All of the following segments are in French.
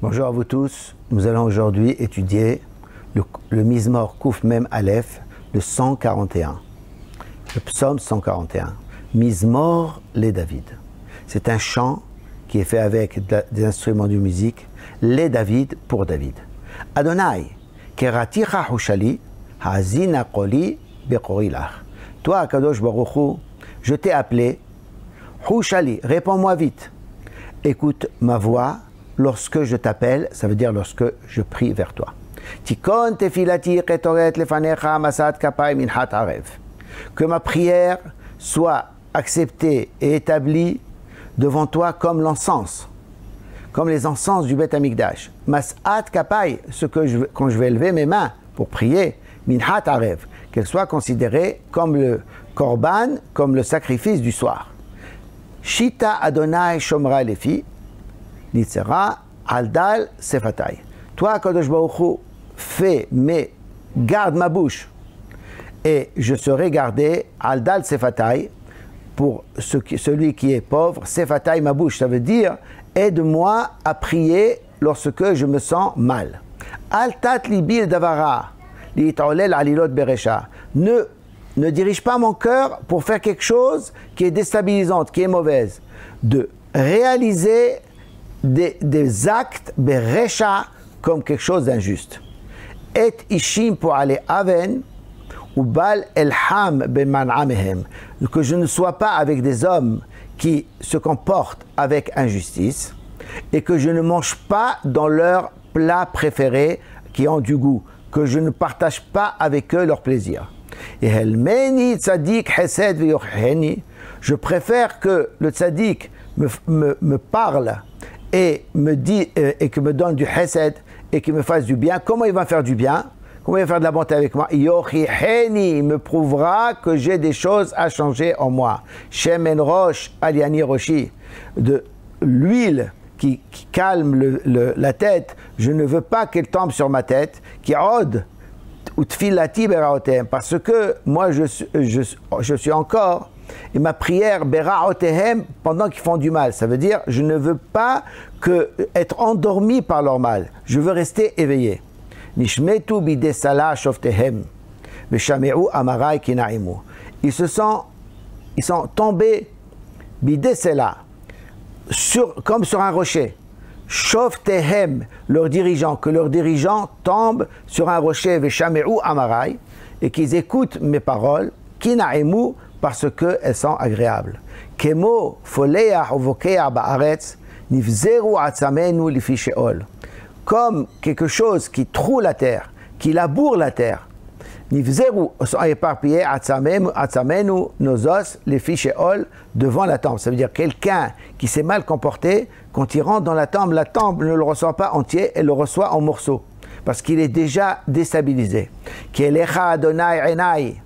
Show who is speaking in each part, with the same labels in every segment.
Speaker 1: Bonjour à vous tous. Nous allons aujourd'hui étudier le Mizmor Kouf Mem Aleph, le 141. Le psaume 141. Mizmor les David. C'est un chant qui est fait avec des instruments de musique. Les David pour David. Adonai, keraticha hushali, hazina koli bekorilach. Toi, Kadosh Baruch Hu, je t'ai appelé. Hushali, réponds-moi vite. Écoute ma voix lorsque je t'appelle, ça veut dire lorsque je prie vers toi. Tikon tefilati ketoret lefanecha masat kapai minhat arev. Que ma prière soit acceptée et établie devant toi comme l'encens, comme les encens du Beth Amikdash. Masat kapai, quand je vais lever mes mains pour prier, minhat arev, qu'elle soit considérée comme le korban, comme le sacrifice du soir. Shita Adonai Shomra Lefi, Nitzera Aldal Sefatai. Toi, Kadosh Baruch Hu, fais, mais garde ma bouche, et je serai gardé Aldal Sefatai, pour celui qui est pauvre, Sefatai ma bouche. Ça veut dire, aide-moi à prier lorsque je me sens mal. Altat libil davara, li'itolel alilot beresha. Ne dirige pas mon cœur pour faire quelque chose qui est déstabilisante, qui est mauvaise. De réaliser des actes beresha comme quelque chose d'injuste. Et ishim pour aller aven ou bal elham ben man'amehem. Que je ne sois pas avec des hommes qui se comportent avec injustice et que je ne mange pas dans leurs plats préférés qui ont du goût. Que je ne partage pas avec eux leur plaisir. Et Helmeni Tzadik Hesed V'Yocheni, je préfère que le Tzadik me parle et me dit et que me donne du Hesed et qu'il me fasse du bien. Comment il va faire du bien? Comment il va faire de la bonté avec moi? Yochiheni, il me prouvera que j'ai des choses à changer en moi. Shemen Rosh Aliani Roshi, de l'huile qui calme la tête, je ne veux pas qu'elle tombe sur ma tête, qui ode ou tfilati beraotehem, parce que moi je suis encore, et ma prière beraotehem pendant qu'ils font du mal. Ça veut dire, je ne veux pas être endormi par leur mal. Je veux rester éveillé. Nishmetu bidesala shoftehem, veshame'u amarai kinaimu. Ils sont tombés bidesela, comme sur un rocher. Shoftehem, leurs dirigeants, que leurs dirigeants tombent sur un rocher, veshame'u amarai, et qu'ils écoutent mes paroles, kinaimu, parce qu'elles sont agréables. Kemo foleach uvokea ba'aretz, nivzeru atzamenu lifi sheol. Comme quelque chose qui troue la terre, qui laboure la terre. Nivzeru sont éparpillés atzamenu, nos os, lifi sheol, devant la tombe. Ça veut dire quelqu'un qui s'est mal comporté, quand il rentre dans la tombe ne le reçoit pas entier, elle le reçoit en morceaux. Parce qu'il est déjà déstabilisé. Kelecha Adonai enai,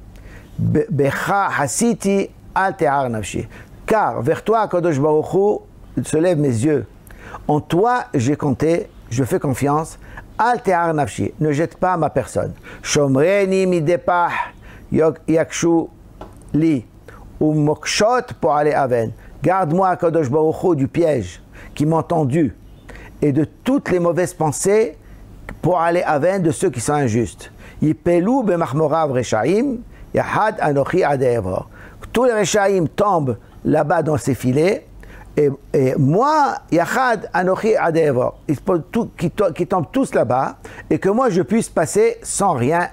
Speaker 1: becha hasiti al te'ar nafshi. Car vers toi, Kadosh Baruch Hu, se lèvent mes yeux. En toi, j'ai compté, je fais confiance. Al te'ar nafshi, ne jette pas ma personne. Shomreni midepah yakshu li, ou mokshot pour aller aven. Garde-moi, Kadosh Baruch Hu, du piège qui m'ont tendu et de toutes les mauvaises pensées pour aller aven de ceux qui sont injustes. Yipelu b'machmorav reshaim, yahad anochi adevor. Tous les reshaim tombent là-bas dans ces filets. Et moi, Yachad Anochi Adevor, qui tombent tous là-bas, et que moi je puisse passer sans rien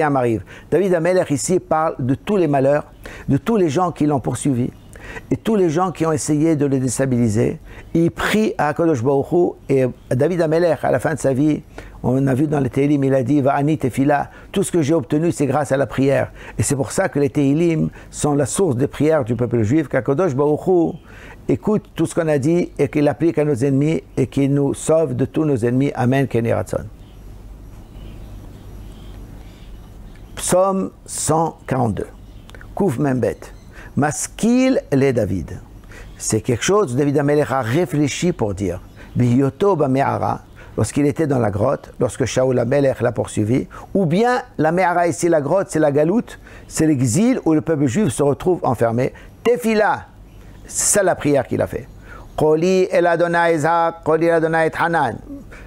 Speaker 1: m'arrive. David Amelech ici parle de tous les malheurs, de tous les gens qui l'ont poursuivi, et tous les gens qui ont essayé de le déstabiliser. Il prie à Kadosh Baruch Hu, et David Amelech, à la fin de sa vie, on a vu dans les Tehillim, il a dit Va'ani tefila, tout ce que j'ai obtenu, c'est grâce à la prière. Et c'est pour ça que les Tehillim sont la source des prières du peuple juif, qu'Akadosh Baruch Hu écoute tout ce qu'on a dit et qu'il applique à nos ennemis et qu'il nous sauve de tous nos ennemis. Amen. Keni Ratzon. Psaume 142. Kouf Membet. Maskil les David. C'est quelque chose, David Amelech a réfléchi pour dire. Biyoto Bame'ara, lorsqu'il était dans la grotte, lorsque Shaoul Amelech l'a poursuivi, ou bien la Me'ara ici, la grotte, c'est la galoute, c'est l'exil où le peuple juif se retrouve enfermé. Tefila, c'est ça la prière qu'il a fait. Qoli el Adonai Zak, Qoli el Adonai Hanan.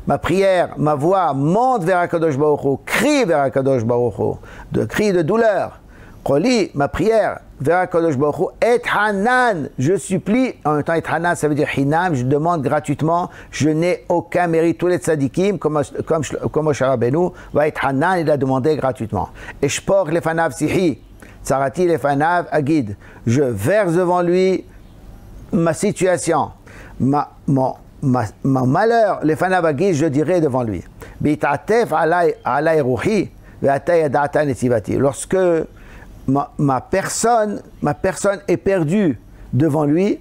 Speaker 1: ma prière, ma voix monte vers Akadosh Baruch Hu, crie vers Akadosh Baruch Hu, de cris de douleur. Qoli, ma prière vers Akadosh Baruch Hu, et hanan, je supplie, en même temps et hanan ça veut dire hinam, je demande gratuitement, je n'ai aucun mérite, tous les tzadikim, comme Moshe Rabbeinu, va être hanan, il a demandé gratuitement. Et shpor lefanav sihi, tsarati lefanav agid, je verse devant lui ma situation, mon malheur, lefanav agid, je dirai devant lui. Bitatef alay ruhi, ve'ata yada'ata netivati. Lorsque ma personne est perdue devant lui,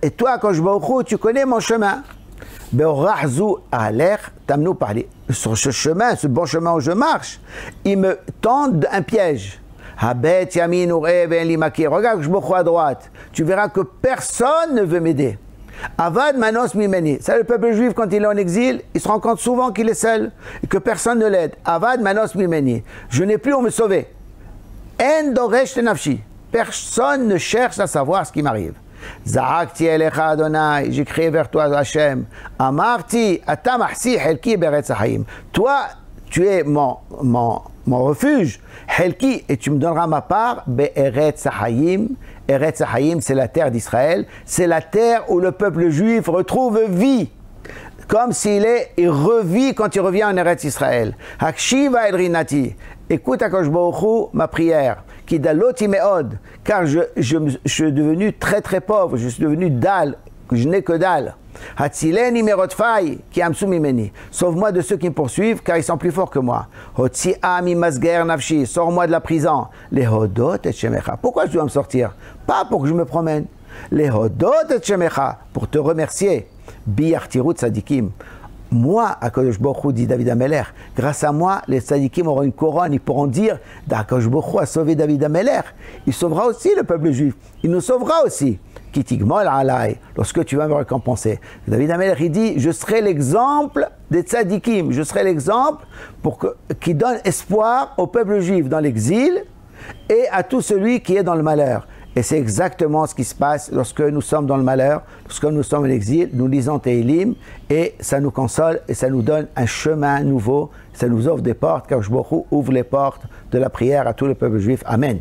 Speaker 1: et toi, Akadosh Baruch Hu, tu connais mon chemin. Sur ce chemin, ce bon chemin où je marche, il me tend un piège. Regarde, je me à droite. Tu verras que personne ne veut m'aider. Avad manos mimeni. C'est le peuple juif, quand il est en exil, il se rend compte souvent qu'il est seul et que personne ne l'aide. Avad manos mimeni. Je n'ai plus où me sauver. En doresh nafshi. Personne ne cherche à savoir ce qui m'arrive. Za'akti elecha Adonai. J'ai crié vers toi, Hachem. Amarti ata mahsi helki beretz haim. Toi, tu es mon refuge, helki, et tu me donneras ma part, be'eretz haim. Eretz haim, c'est la terre d'Israël. C'est la terre où le peuple juif retrouve vie. Comme il revit quand il revient en Eretz Israël. Hakshiva el rinati. Écoute Akadosh Baruch Hu, ma prière. Qui daloti meod. Car je suis devenu très très pauvre. Je suis devenu dalle. Je n'ai que dalle. Hatzileni merotfai ki amsu mimeni. Sauve-moi de ceux qui me poursuivent, car ils sont plus forts que moi. Hotzi'a mi masger nafshi. Sors-moi de la prison. Les hodot et shemecha. Pourquoi je dois me sortir? Pas pour que je me promène. Les hodot et shemecha. Pour te remercier. Biyartiru tzadikim. Moi, Akadosh Baruch Hu, dit David Ameler, grâce à moi, les tzadikim auront une couronne, ils pourront dire, Akadosh Baruch Hu a sauvé David Ameler, il sauvera aussi le peuple juif, il nous sauvera aussi. Kitigmol alay, lorsque tu vas me récompenser. David Ameler, il dit, je serai l'exemple des tzadikim, je serai l'exemple qui donne espoir au peuple juif dans l'exil et à tout celui qui est dans le malheur. Et c'est exactement ce qui se passe lorsque nous sommes dans le malheur, lorsque nous sommes en exil, nous lisons Tehillim et ça nous console et ça nous donne un chemin nouveau, ça nous ouvre des portes, car Akadosh Baruch Hu ouvre les portes de la prière à tout le peuple juif. Amen.